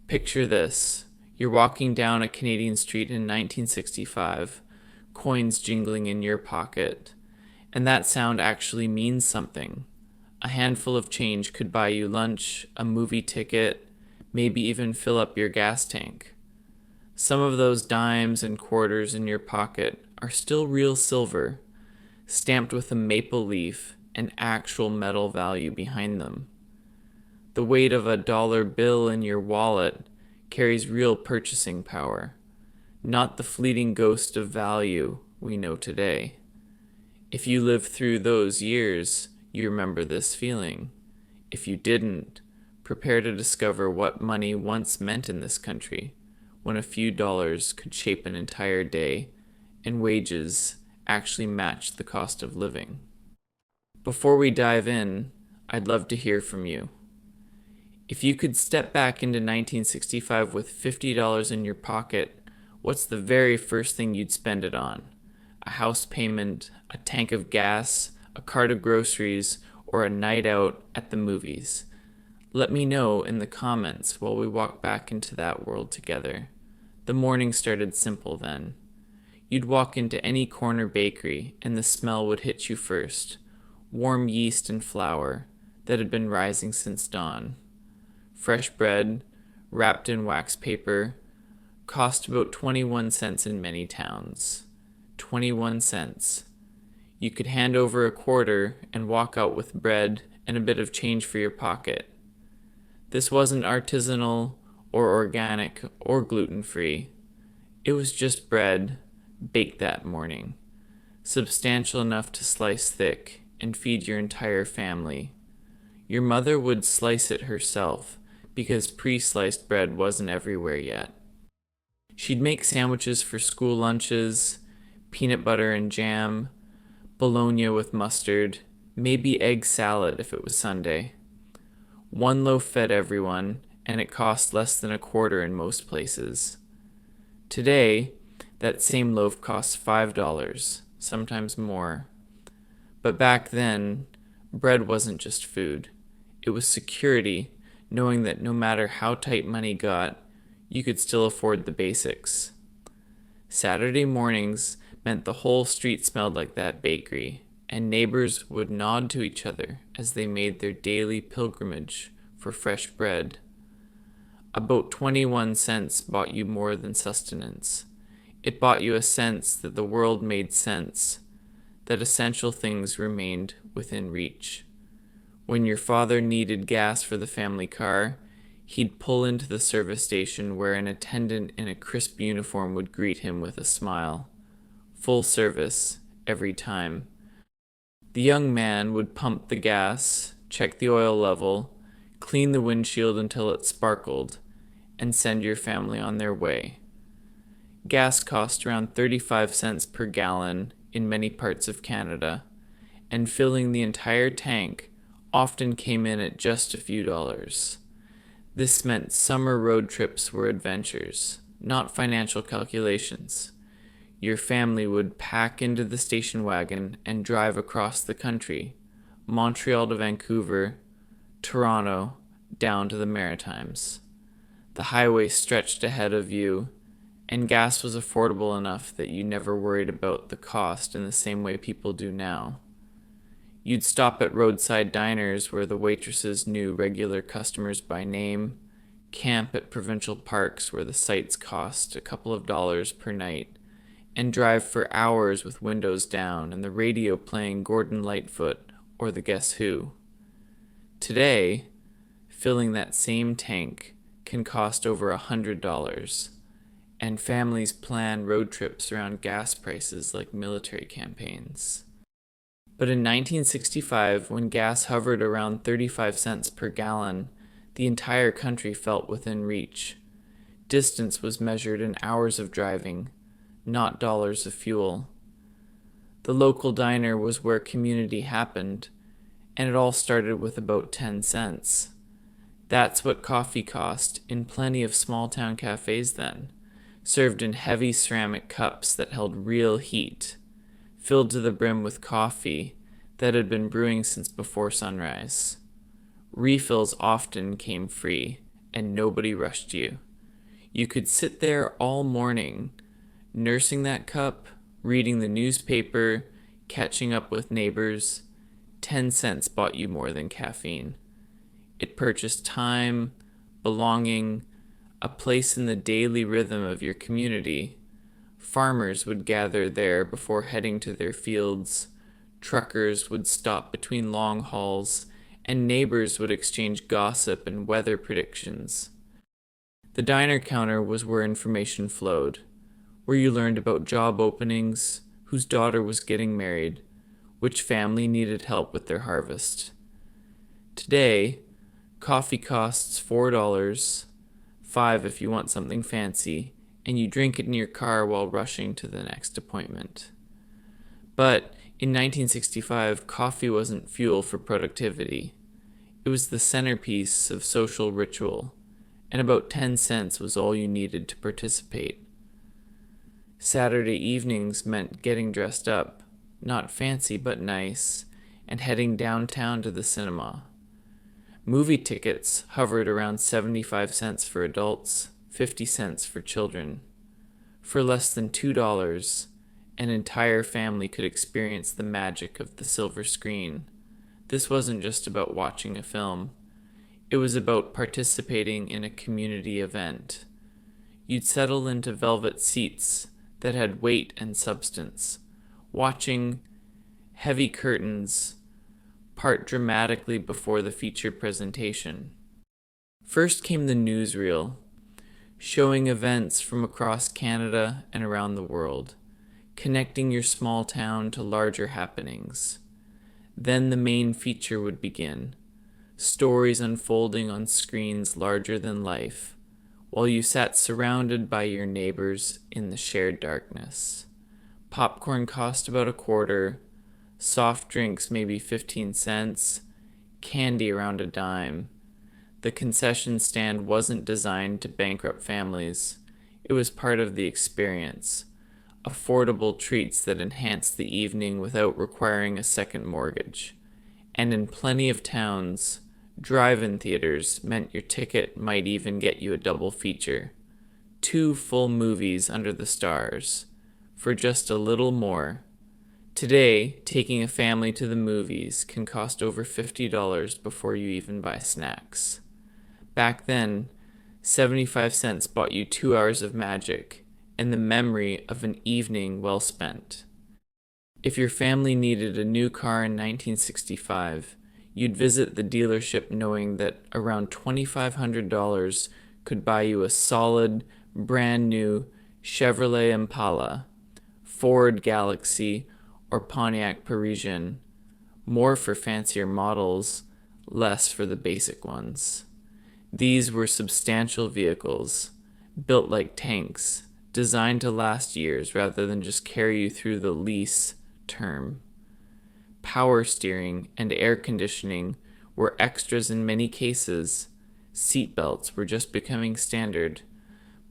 Picture this. You're walking down a Canadian street in 1965, coins jingling in your pocket, and that sound actually means something. A handful of change could buy you lunch, a movie ticket, maybe even fill up your gas tank. Some of those dimes and quarters in your pocket are still real silver, stamped with a maple leaf and actual metal value behind them. The weight of a dollar bill in your wallet carries real purchasing power, not the fleeting ghost of value we know today. If you lived through those years, you remember this feeling. If you didn't, prepare to discover what money once meant in this country, when a few dollars could shape an entire day and wages actually matched the cost of living. Before we dive in, I'd love to hear from you. If you could step back into 1965 with $50 in your pocket, what's the very first thing you'd spend it on? A house payment, a tank of gas, a cart of groceries, or a night out at the movies? Let me know in the comments while we walk back into that world together. The morning started simple then. You'd walk into any corner bakery and the smell would hit you first. Warm yeast and flour that had been rising since dawn. Fresh bread, wrapped in wax paper, cost about 21 cents in many towns. 21 cents. You could hand over a quarter and walk out with bread and a bit of change for your pocket. This wasn't artisanal or organic or gluten-free. It was just bread, baked that morning, substantial enough to slice thick and feed your entire family. Your mother would slice it herself because pre-sliced bread wasn't everywhere yet. She'd make sandwiches for school lunches, peanut butter and jam, bologna with mustard, maybe egg salad if it was Sunday. One loaf fed everyone, and it cost less than a quarter in most places. Today, that same loaf costs $5, sometimes more. But back then, bread wasn't just food. It was security, knowing that no matter how tight money got, you could still afford the basics. Saturday mornings meant the whole street smelled like that bakery, and neighbors would nod to each other as they made their daily pilgrimage for fresh bread. About 21 cents bought you more than sustenance. It bought you a sense that the world made sense, that essential things remained within reach. When your father needed gas for the family car, he'd pull into the service station where an attendant in a crisp uniform would greet him with a smile. Full service, every time. The young man would pump the gas, check the oil level, clean the windshield until it sparkled, and send your family on their way. Gas cost around 35 cents per gallon in many parts of Canada, and filling the entire tank often came in at just a few dollars. This meant summer road trips were adventures, not financial calculations. Your family would pack into the station wagon and drive across the country, Montreal to Vancouver, Toronto, down to the Maritimes. The highway stretched ahead of you, and gas was affordable enough that you never worried about the cost in the same way people do now. You'd stop at roadside diners where the waitresses knew regular customers by name, camp at provincial parks where the sights cost a couple of dollars per night, and drive for hours with windows down and the radio playing Gordon Lightfoot or the Guess Who. Today, filling that same tank can cost over $100, and families plan road trips around gas prices like military campaigns. But in 1965, when gas hovered around 35 cents per gallon, the entire country felt within reach. Distance was measured in hours of driving, not dollars of fuel. The local diner was where community happened, and it all started with about 10 cents. That's what coffee cost in plenty of small-town cafes then, served in heavy ceramic cups that held real heat, filled to the brim with coffee that had been brewing since before sunrise. Refills often came free, and nobody rushed you. You could sit there all morning, nursing that cup, reading the newspaper, catching up with neighbors. 10 cents bought you more than caffeine. It purchased time, belonging, a place in the daily rhythm of your community. Farmers would gather there before heading to their fields. Truckers would stop between long hauls, and neighbors would exchange gossip and weather predictions. The diner counter was where information flowed, where you learned about job openings, whose daughter was getting married, which family needed help with their harvest. Today, coffee costs $4, $5 if you want something fancy, and you drink it in your car while rushing to the next appointment. But in 1965, coffee wasn't fuel for productivity. It was the centerpiece of social ritual, and about 10 cents was all you needed to participate. Saturday evenings meant getting dressed up, not fancy but nice, and heading downtown to the cinema. Movie tickets hovered around 75 cents for adults, 50 cents for children. For less than $2, an entire family could experience the magic of the silver screen. This wasn't just about watching a film. It was about participating in a community event. You'd settle into velvet seats that had weight and substance, watching heavy curtains part dramatically before the feature presentation. First came the newsreel, showing events from across Canada and around the world, connecting your small town to larger happenings. Then the main feature would begin, stories unfolding on screens larger than life, while you sat surrounded by your neighbors in the shared darkness. Popcorn cost about $0.25, soft drinks maybe 15 cents, candy around a dime. The concession stand wasn't designed to bankrupt families. It was part of the experience, affordable treats that enhanced the evening without requiring a second mortgage. And in plenty of towns, drive-in theaters meant your ticket might even get you a double feature. 2 full movies under the stars, for just a little more. Today, taking a family to the movies can cost over $50 before you even buy snacks. Back then, 75 cents bought you 2 hours of magic and the memory of an evening well spent. If your family needed a new car in 1965, you'd visit the dealership knowing that around $2,500 could buy you a solid, brand new Chevrolet Impala, Ford Galaxy, or Pontiac Parisian, more for fancier models, less for the basic ones. These were substantial vehicles, built like tanks, designed to last years rather than just carry you through the lease term. Power steering and air conditioning were extras in many cases. Seatbelts were just becoming standard,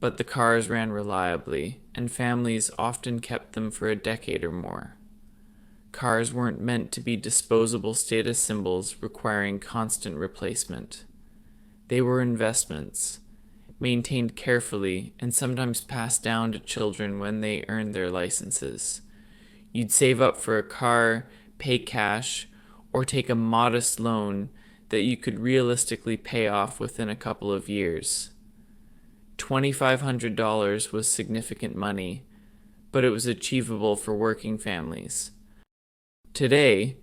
but the cars ran reliably, and families often kept them for a decade or more. Cars weren't meant to be disposable status symbols requiring constant replacement. They were investments, maintained carefully and sometimes passed down to children when they earned their licenses. You'd save up for a car, pay cash, or take a modest loan that you could realistically pay off within a couple of years. $2,500 was significant money, but it was achievable for working families. Today,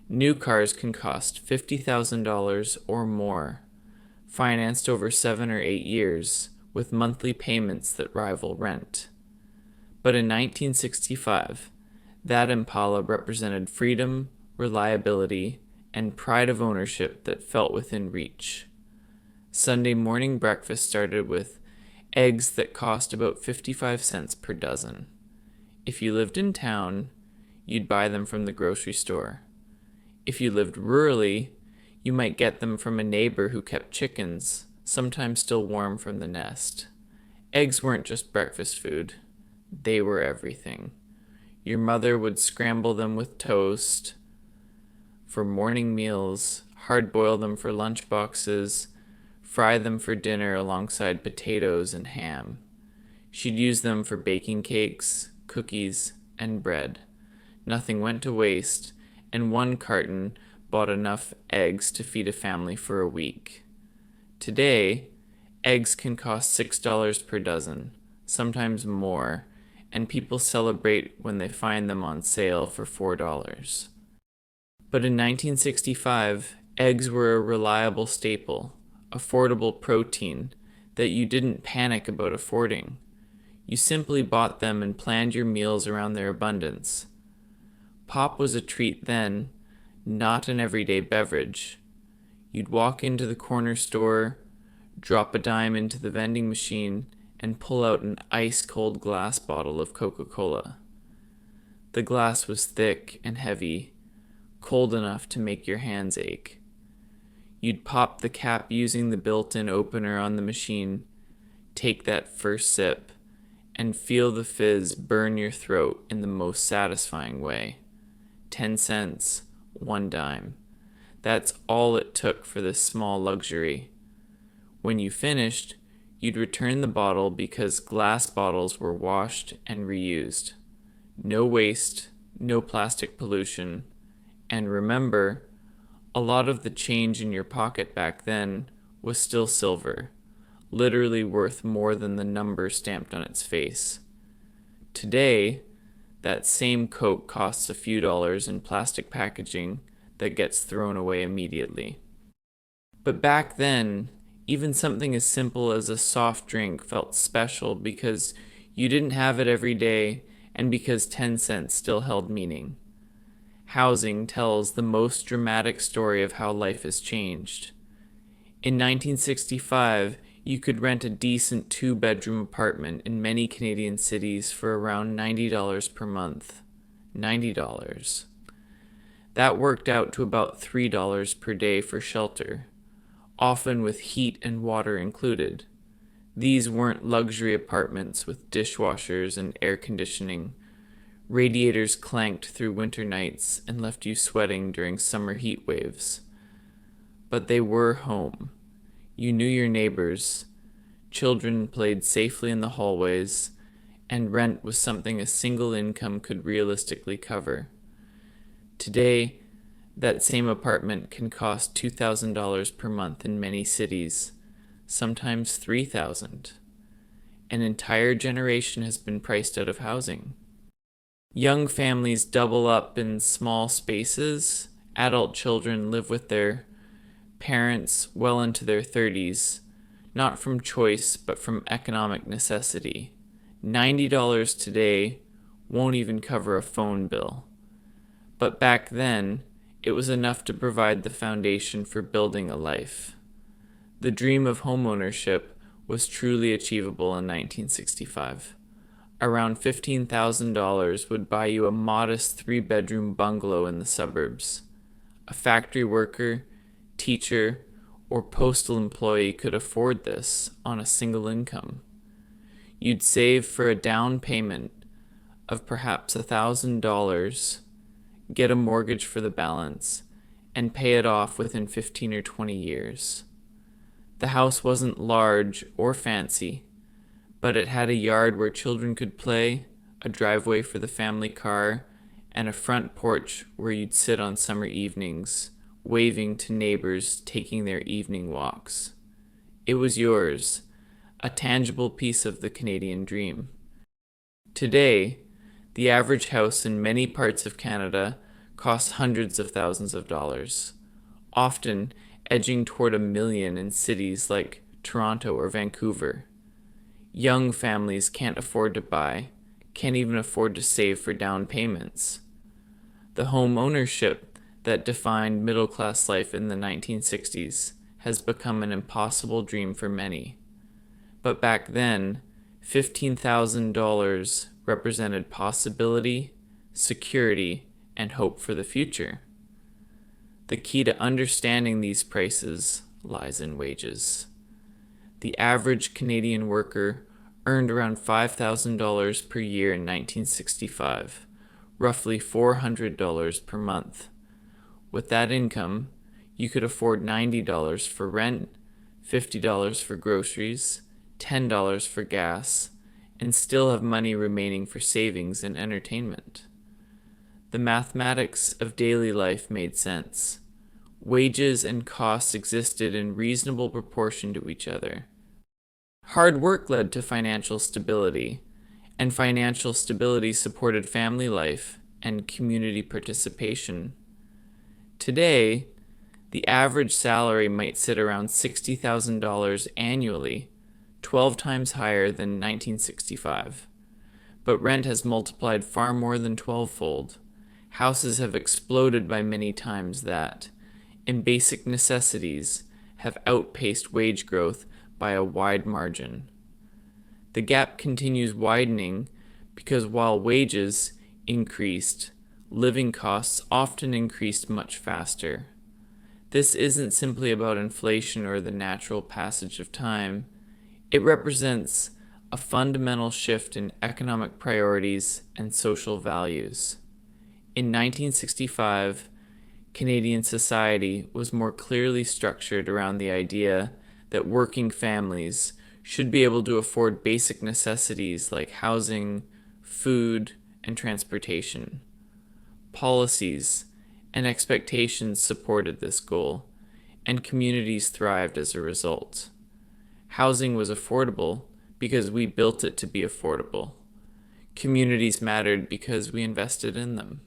new cars can cost $50,000 or more, financed over 7 or 8 years, with monthly payments that rival rent. But in 1965, that Impala represented freedom, reliability, and pride of ownership that felt within reach. Sunday morning breakfast started with eggs that cost about 55 cents per dozen. If you lived in town, you'd buy them from the grocery store. If you lived rurally, you might get them from a neighbor who kept chickens, sometimes still warm from the nest. Eggs weren't just breakfast food. They were everything. Your mother would scramble them with toast for morning meals, hard-boil them for lunch boxes, fry them for dinner alongside potatoes and ham. She'd use them for baking cakes, cookies, and bread. Nothing went to waste, and one carton bought enough eggs to feed a family for a week. Today, eggs can cost $6 per dozen, sometimes more, and people celebrate when they find them on sale for $4. But in 1965, eggs were a reliable staple, affordable protein that you didn't panic about affording. You simply bought them and planned your meals around their abundance. Pop was a treat then, not an everyday beverage. You'd walk into the corner store, drop a dime into the vending machine, and pull out an ice-cold glass bottle of Coca-Cola. The glass was thick and heavy, cold enough to make your hands ache. You'd pop the cap using the built-in opener on the machine, take that first sip, and feel the fizz burn your throat in the most satisfying way. 10 cents, 1 dime. That's all it took for this small luxury. When you finished, you'd return the bottle because glass bottles were washed and reused. No waste, no plastic pollution. And remember, a lot of the change in your pocket back then was still silver, literally worth more than the number stamped on its face. Today, that same Coke costs a few dollars in plastic packaging that gets thrown away immediately. But back then, even something as simple as a soft drink felt special because you didn't have it every day and because 10 cents still held meaning. Housing tells the most dramatic story of how life has changed. In 1965, you could rent a decent 2-bedroom apartment in many Canadian cities for around $90 per month. $90. That worked out to about $3 per day for shelter, often with heat and water included. These weren't luxury apartments with dishwashers and air conditioning. Radiators clanked through winter nights and left you sweating during summer heat waves. But they were home. You knew your neighbors. Children played safely in the hallways, and rent was something a single income could realistically cover. Today, that same apartment can cost $2,000 per month in many cities, sometimes $3,000. An entire generation has been priced out of housing. Young families double up in small spaces. Adult children live with their parents well into their 30s, not from choice but from economic necessity. $90 today won't even cover a phone bill. But back then, it was enough to provide the foundation for building a life. The dream of homeownership was truly achievable in 1965. Around $15,000 would buy you a modest 3-bedroom bungalow in the suburbs. A factory worker, teacher, or postal employee could afford this on a single income. You'd save for a down payment of perhaps $1,000, get a mortgage for the balance, and pay it off within 15 or 20 years. The house wasn't large or fancy, but it had a yard where children could play, a driveway for the family car, and a front porch where you'd sit on summer evenings, waving to neighbors taking their evening walks. It was yours, a tangible piece of the Canadian dream. Today, the average house in many parts of Canada costs hundreds of thousands of dollars, often edging toward $1 million in cities like Toronto or Vancouver. Young families can't afford to buy, can't even afford to save for down payments. The home ownership that defined middle-class life in the 1960s has become an impossible dream for many. But back then, $15,000 represented possibility, security, and hope for the future. The key to understanding these prices lies in wages. The average Canadian worker earned around $5,000 per year in 1965, roughly $400 per month. With that income, you could afford $90 for rent, $50 for groceries, $10 for gas, and still have money remaining for savings and entertainment. The mathematics of daily life made sense. Wages and costs existed in reasonable proportion to each other. Hard work led to financial stability, and financial stability supported family life and community participation. Today, the average salary might sit around $60,000 annually, 12 times higher than 1965. But rent has multiplied far more than 12-fold. Houses have exploded by many times that, and basic necessities have outpaced wage growth by a wide margin. The gap continues widening because while wages increased, living costs often increased much faster. This isn't simply about inflation or the natural passage of time. It represents a fundamental shift in economic priorities and social values. In 1965, Canadian society was more clearly structured around the idea that working families should be able to afford basic necessities like housing, food, and transportation. Policies and expectations supported this goal, and communities thrived as a result. Housing was affordable because we built it to be affordable. Communities mattered because we invested in them.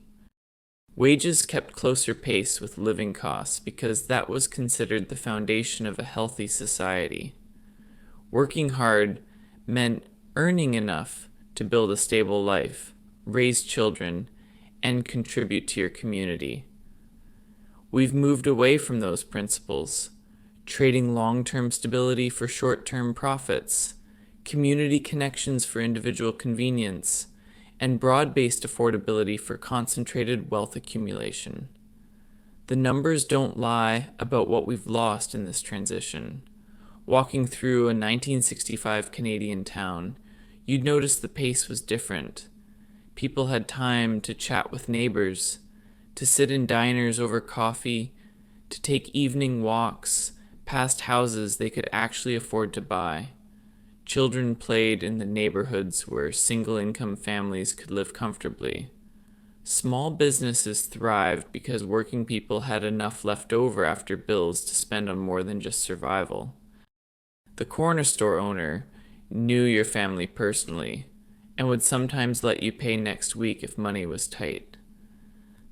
Wages kept closer pace with living costs because that was considered the foundation of a healthy society. Working hard meant earning enough to build a stable life, raise children, and contribute to your community. We've moved away from those principles, trading long-term stability for short-term profits, community connections for individual convenience, and broad-based affordability for concentrated wealth accumulation. The numbers don't lie about what we've lost in this transition. Walking through a 1965 Canadian town, you'd notice the pace was different. People had time to chat with neighbors, to sit in diners over coffee, to take evening walks past houses they could actually afford to buy. Children played in the neighborhoods where single-income families could live comfortably. Small businesses thrived because working people had enough left over after bills to spend on more than just survival. The corner store owner knew your family personally and would sometimes let you pay next week if money was tight.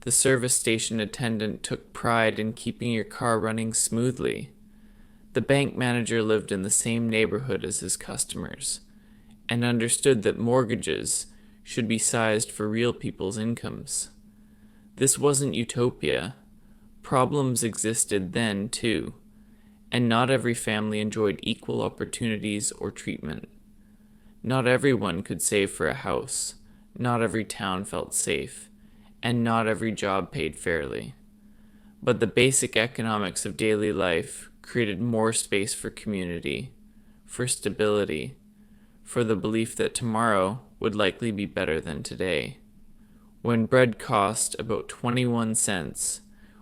The service station attendant took pride in keeping your car running smoothly. The bank manager lived in the same neighborhood as his customers and understood that mortgages should be sized for real people's incomes. This wasn't utopia. Problems existed then, too, and not every family enjoyed equal opportunities or treatment. Not everyone could save for a house, not every town felt safe, and not every job paid fairly. But the basic economics of daily life created more space for community, for stability, for the belief that tomorrow would likely be better than today. When bread cost about 21 cents,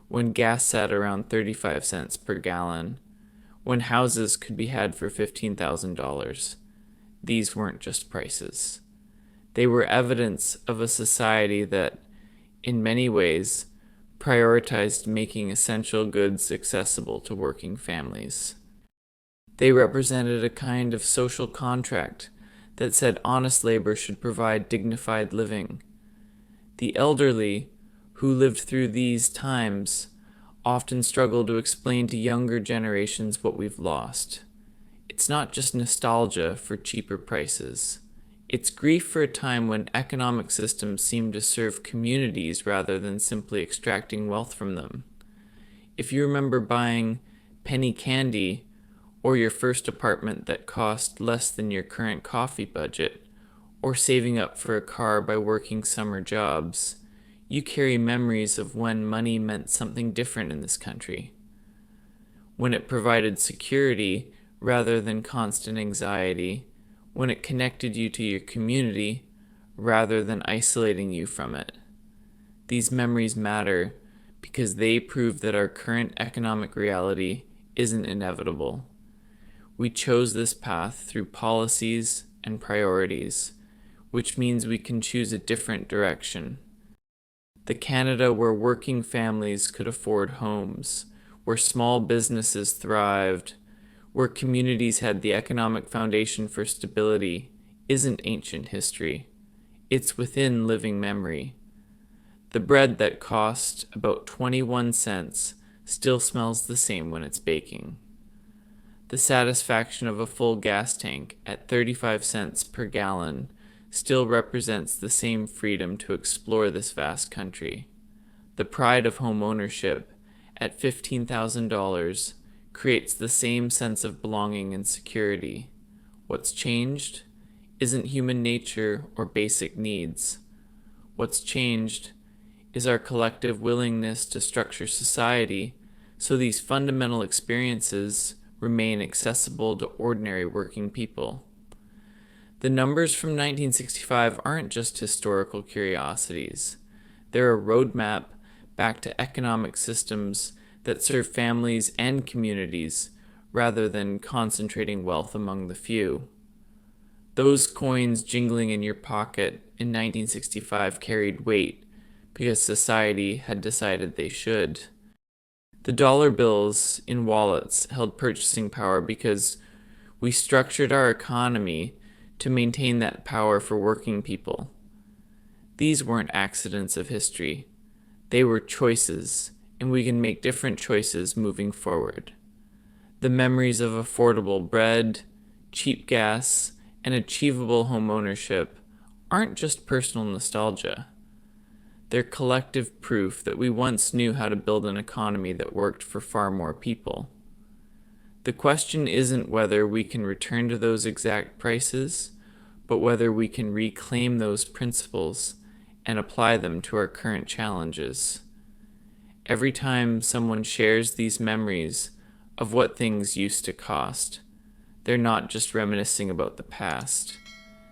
when gas sat around 35 cents per gallon, when houses could be had for $15,000, these weren't just prices. They were evidence of a society that, in many ways, prioritized making essential goods accessible to working families. They represented a kind of social contract that said honest labor should provide dignified living. The elderly, who lived through these times, often struggle to explain to younger generations what we've lost. It's not just nostalgia for cheaper prices. It's grief for a time when economic systems seemed to serve communities rather than simply extracting wealth from them. If you remember buying penny candy or your first apartment that cost less than your current coffee budget, or saving up for a car by working summer jobs, you carry memories of when money meant something different in this country. When it provided security rather than constant anxiety, when it connected you to your community rather than isolating you from it. These memories matter because they prove that our current economic reality isn't inevitable. We chose this path through policies and priorities, which means we can choose a different direction. The Canada where working families could afford homes, where small businesses thrived, where communities had the economic foundation for stability, isn't ancient history. It's within living memory. The bread that cost about 21 cents still smells the same when it's baking. The satisfaction of a full gas tank at 35 cents per gallon still represents the same freedom to explore this vast country. The pride of home ownership at $15,000 creates the same sense of belonging and security. What's changed isn't human nature or basic needs. What's changed is our collective willingness to structure society so these fundamental experiences remain accessible to ordinary working people. The numbers from 1965 aren't just historical curiosities. They're a roadmap back to economic systems that serve families and communities rather than concentrating wealth among the few. Those coins jingling in your pocket in 1965 carried weight because society had decided they should. The dollar bills in wallets held purchasing power because we structured our economy to maintain that power for working people. These weren't accidents of history. They were choices, and we can make different choices moving forward. The memories of affordable bread, cheap gas, and achievable home ownership aren't just personal nostalgia. They're collective proof that we once knew how to build an economy that worked for far more people. The question isn't whether we can return to those exact prices, but whether we can reclaim those principles and apply them to our current challenges. Every time someone shares these memories of what things used to cost, they're not just reminiscing about the past.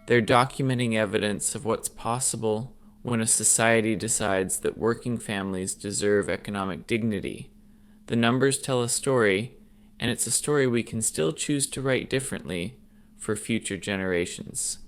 They're documenting evidence of what's possible when a society decides that working families deserve economic dignity. The numbers tell a story, and it's a story we can still choose to write differently for future generations.